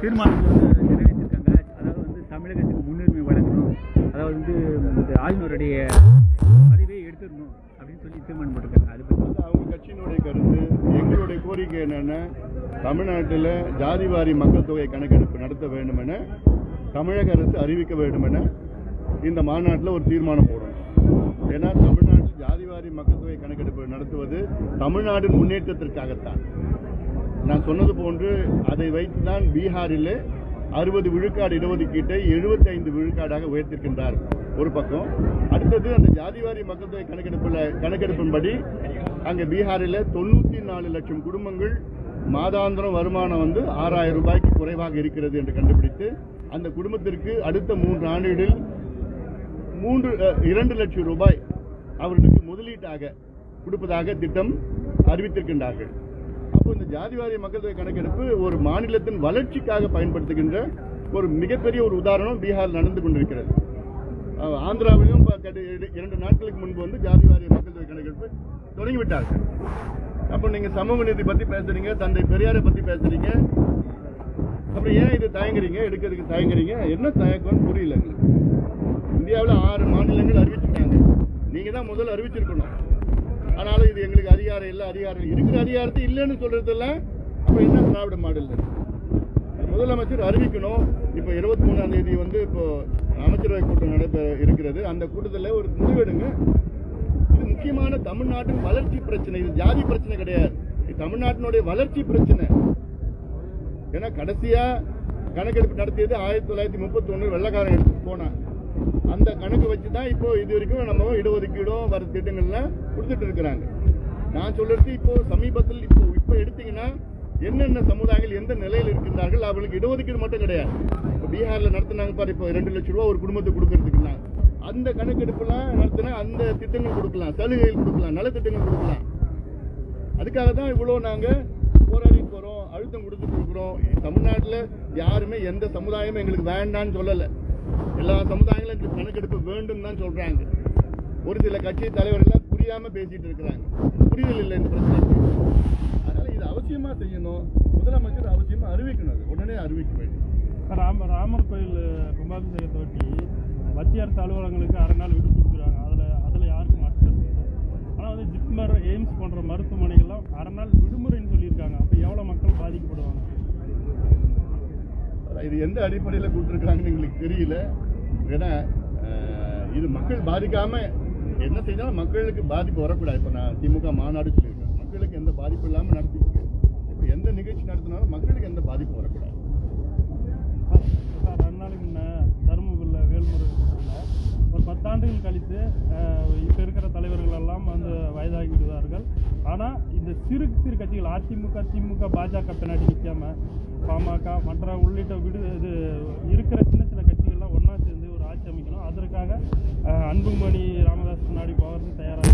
தீர்மானம் நிறைவேற்றிருக்காங்க. அதாவது தமிழகத்துக்கு முன்னுரிமை வழங்கணும், அதாவது இந்த ஆளுநருடைய பதவியை எடுத்துடணும் அப்படின்னு சொல்லி தீர்மானம் போட்டிருக்காங்க. அது பற்றி அவங்க கட்சியினுடைய கருத்து. எங்களுடைய கோரிக்கை என்னென்னா, தமிழ்நாட்டில் ஜாதிவாரி மக்கள் தொகை கணக்கெடுப்பு நடத்த வேண்டும் என தமிழக அரசு அறிவிக்க வேண்டும் என இந்த மாநாட்டில் ஒரு தீர்மானம் போடணும். ஏன்னா தமிழ்நாட்டில் ஜாதிவாரி மக்கள் தொகை கணக்கெடுப்பு நடத்துவது தமிழ்நாட்டின் முன்னேற்றத்திற்காகத்தான். நான் சொன்னது போன்று அதை வைத்துதான் பீகாரில் 60 விழுக்காடு இடஒதுக்கீட்டை 75 விழுக்காடாக உயர்த்திருக்கின்றார் ஒரு பக்கம். அடுத்தது அந்த ஜாதிவாரி மக்கள் தொகை கணக்கெடுப்பின்படி அங்கே பீகாரில் 94 லட்சம் குடும்பங்கள் மாதாந்திரம் வருமானம் 6000 ரூபாய்க்கு குறைவாக இருக்கிறது என்று கண்டுபிடித்து அந்த குடும்பத்திற்கு அடுத்த 3 ஆண்டுகளில் 2 லட்சம் ரூபாய் அவர்களுக்கு முதலீட்டாக கொடுப்பதாக திட்டம் அறிவித்திருக்கின்றார்கள். அப்போ இந்த ஜாதிவாரி மக்கள் தொகை கணக்கெடுப்பு ஒரு மாநிலத்தின் வளர்ச்சிக்காக பயன்படுத்துகின்ற ஒரு மிகப்பெரிய ஒரு உதாரணம் பீகார் நடந்து கொண்டிருக்கிறது. ஆந்திராவிலும் 2 நாட்களுக்கு முன்பு ஜாதிவாரி மக்கள் தொகை கணக்கெடுப்பு தொடங்கிவிட்டார்கள். அப்போ நீங்க சமூக நீதி பத்தி பேசுறீங்க, தந்தை பெரியாரை பத்தி பேசுறீங்க, அப்புறம் ஏன் இது தயங்குறீங்க, எடுக்கிறதுக்கு தயங்குறீங்க? என்ன தயக்கம்னு புரியல எங்களுக்கு. இந்தியாவில் 6 மாநிலங்கள் அறிவிச்சிருக்காங்க. நீங்க தான் முதல்ல அறிவிச்சிருக்கணும். ஆனாலும் இது எங்களுக்கு அதிகாரம் இல்லை, அதிகாரம் இருக்கிற அதிகாரத்தை இல்லைன்னு சொல்றதில்ல. அப்ப என்ன திராவிட மாடல்? முதலமைச்சர் அறிவிக்கணும். இப்போ 23ஆம் தேதி இப்போ அமைச்சரவை கூட்டம் நடைபெற இருக்கிறது. அந்த கூட்டத்தில் ஒரு முடிவெடுங்க. இது முக்கியமான தமிழ்நாட்டின் வளர்ச்சி பிரச்சனை, இது ஜாதி பிரச்சனை கிடையாது. இது தமிழ்நாட்டினுடைய வளர்ச்சி பிரச்சனை. ஏன்னா கடைசியா கணக்கெடுப்பு நடத்தியது 1931 வெள்ளக்காரன் எடுத்து போனான். அந்த கணக்கு வச்சுதான் இப்போ இது வரைக்கும் நம்ம இடஒதுக்கீடும் வர திட்டங்கள்லாம் கொடுத்துட்டு இருக்கிறாங்க. நான் சொல்றது இப்போ சமீபத்தில் இப்போ எடுத்தீங்கன்னா என்னென்ன சமுதாயங்கள் எந்த நிலையில் இருக்கின்றார்கள், அவர்களுக்கு இடஒதுக்கீடு மட்டும் கிடையாது. இப்போ பீகார்ல நடத்தினாங்க பாரு, இப்போ 2 லட்சம் ரூபாய் ஒரு குடும்பத்துக்கு கொடுக்கறதுக்குலாம் அந்த கணக்கெடுப்புலாம் நடத்தினா அந்த திட்டங்கள் கொடுக்கலாம், சலுகைகள் கொடுக்கலாம், நலத்திட்டங்கள் கொடுக்கலாம். அதுக்காக தான் இவ்வளோ நாங்கள் போராடி போகிறோம், அழுத்தம் கொடுத்துட்டு இருக்கிறோம். தமிழ்நாட்டில் யாருமே எந்த சமுதாயமும் எங்களுக்கு வேண்டான்னு சொல்லலை. எல்லா சமுதாயங்களும் இந்த கணக்கெடுப்பு வேண்டும் தான் சொல்றாங்க. ஒரு சில கட்சி தலைவர்கள் புரியாம பேசிட்டு இருக்கிறாங்க. புரிதல் இல்லை இந்த பிரச்சனைக்கு. அதனால இது அவசியமா செய்யணும். முதலமைச்சர் அவசியமா அறிவிக்கணும். அது உடனே அறிவிக்க வேண்டும். ராமர் கோயில் கும்பாபிஷேகத்தை ஒட்டி மத்திய அரசு அலுவலகங்களுக்கு 6 நாள் விடுப்பு கொடுக்குறாங்க. அதில் யாருக்கும் மாற்றம் இல்லை. ஆனால் ஜிப்மர், எய்ம்ஸ் போன்ற மருத்துவமனைகள்லாம் 6 நாள் விடுமுறைன்னு சொல்லியிருக்காங்க. அப்போ எவ்வளோ மக்கள் பாதிக்கப்படுவாங்க? இது எந்த அடிப்படையில் கொடுத்துருக்காங்கன்னு எங்களுக்கு தெரியல. ஏன்னா இது மக்கள் பாதிக்காம என்ன செய்தாலும் மக்களுக்கு பாதிப்பு வரக்கூடாது. இப்போ நான் திமுக மாநாடு சொல்லியிருக்கேன், மக்களுக்கு எந்த பாதிப்பு இல்லாமல் நடத்திருக்கு. இப்போ எந்த நிகழ்ச்சி நடத்தினாலும் மக்களுக்கு எந்த பாதிப்பு வரக்கூடாது. சார் 2 நாளைக்கு முன்னே தருமபுரியில் வேல்முறை ஒரு 10 ஆண்டுகள் கழித்து இப்போ இருக்கிற தலைவர்கள் எல்லாம் வயதாகி விடுவார்கள். ஆனால் இந்த சிறு கட்சிகள் அதிமுக, திமுக, பாஜக பின்னாடி நிற்காம பாமக மற்ற உள்ளிட்ட இது இருக்கிற சின்ன கட்சிகள்லாம் ஒன்றா சேர்ந்து ஒரு ஆட்சி அமைக்கணும். அதற்காக அன்புமணி ராமதாஸ் முன்னாடி போகிறது தயாராக